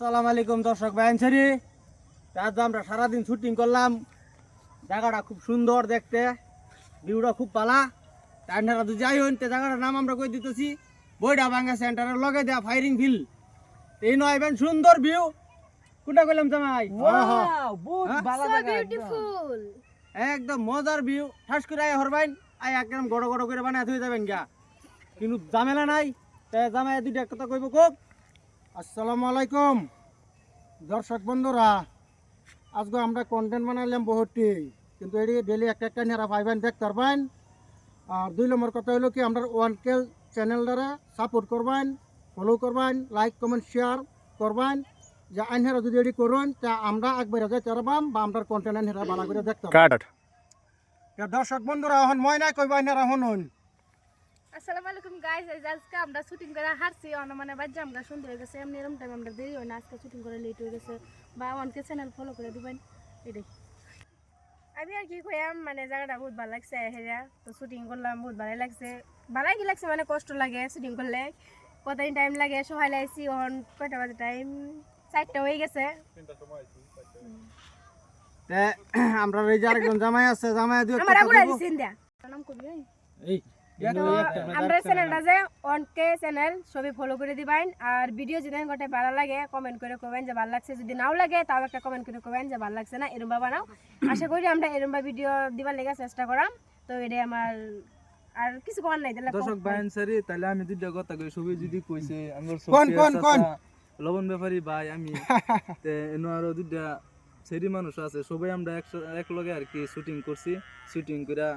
সালাম আলাইকুম দর্শক ভাইয়ানসারি। আজ আমরা সারাদিন শুটিং করলাম, জায়গাটা খুব সুন্দর দেখতে, ভিউটা খুব পালা। আপনারা তো যাই হন, জায়গাটার নাম আমরা কই দিতেছি বইডা ভাঙ্গা সেন্টারের লগে দেয়া ফায়ারিং ফিল্ড। এই নয় বেন সুন্দর ভিউ, কোনটা কইলাম জামাই? ওয়াও বহুত ভালো So জায়গা beautiful. একদম মজার ভিউ। ঠাস করে আয় হরবাইন, আয় একদম গড় গড় করে বানায় থই যাবেন গা, কিন্তু ঝামেলা নাই। জামাই দুইটা কথা কইব কোক। আসসালামু আলাইকুম দর্শক বন্ধুরা, আজকে আমরা কন্টেন্ট বানাইলাম বহুতটি, কিন্তু এটি ডেলি একটা নেরা পাইবেন দেখতে পারবেন। আর 2 নম্বর কথা হলো কি, আমরা 1K চ্যানেল দ্বারা সাপোর্ট করবেন, ফলো করবেন, লাইক কমেন্ট শেয়ার করবেন। যে আইনহারা যদি এটি করুন তা আমরা একবার যাইতে পারবাম বা আমরা কন্টেন্ট আইনহারা ভালো করে দেখতে পারবাম। দর্শক বন্ধুরা এখন ময়না কইব আইনহারা শুনুন। আসসালামু আলাইকুম গাইস, আজকে আমরা শুটিং করে হারছি মানে বাজে আমরা সুন্দর হয়ে গেছে। এমনি এরকম টাইম আমরা দেরি হয় না, আজকে শুটিং করে লেট হয়ে গেছে। বা অনকে চ্যানেল ফলো করে দিবেন। এটাই আমি আর কি কইয়াম, মানে জায়গাটা বহুত ভালো লাগছে। হেরা তো শুটিং করলাম, বহুত ভালো লাগছে। ভালোই কি লাগছে, মানে কষ্ট লাগে শুটিং করলে, কতদিন টাইম লাগে। সহায় লাইছি অন কয়টা বাজে, টাইম 4টা হয়ে গেছে। আমরা এই যে আরেকজন জামাই আছে, জামাই দিও আমার আগুড়া দিছেন দিয়া নাম করবি। এই আমরা চ্যানেলটা যে অনকে চ্যানেল সবাই ফলো করে দিবেন। আর ভিডিও যদি গোটে ভালো লাগে কমেন্ট করে কবেন যে ভালো লাগছে, যদি নাও লাগে তাও একটা কমেন্ট করে কবেন যে ভালো লাগছে না, এরম ভাবে নাও। আশা করি আমরা এরম ভাবে ভিডিও দিবার লেগে চেষ্টা করাম। তো এটাই আমার, আর কিছু করার নাই। তাহলে দর্শক ভাইয়ানসারি, তাহলে আমি দুইটা কথা কই। সবাই যদি কইছে আমার কোন লবণ ব্যাপারী ভাই আমি তে এনো আরো দুইটা সেরি মানুষ আছে, সবাই আমরা এক লগে আর কি শুটিং করছি। শুটিং কইরা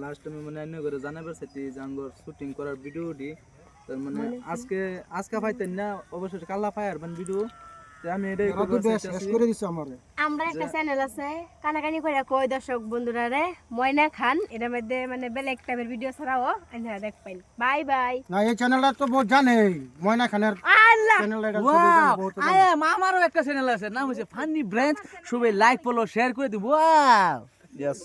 লাস্ট টাইমে মানে এনে করে জানাবার চাইছি যে আঙ্গর শুটিং করার ভিডিওটি তার মানে আজকে পাইতেন না, অবশ্যই কালা পায়ার বান ভিডিও। তে আমি এটাই শেষ করে দিছে আমারে। আমরা একটা চ্যানেল আছে কানাকানি করে কই দর্শক বন্ধুরা রে, ময়না খান, এটার মধ্যে মানে বেলেগ টাইপের ভিডিও ছাড়াও আপনারা দেখ পাইন। Bye bye. না এই চ্যানেলটা তো বহুত জানে, ময়না খানের আল্লাহ চ্যানেলটা আমারও একটা চ্যানেল আছে, নাম হচ্ছে ফানি ব্রাঞ্চ। সবাই লাইক ফলো শেয়ার করে দিব। Wow yes.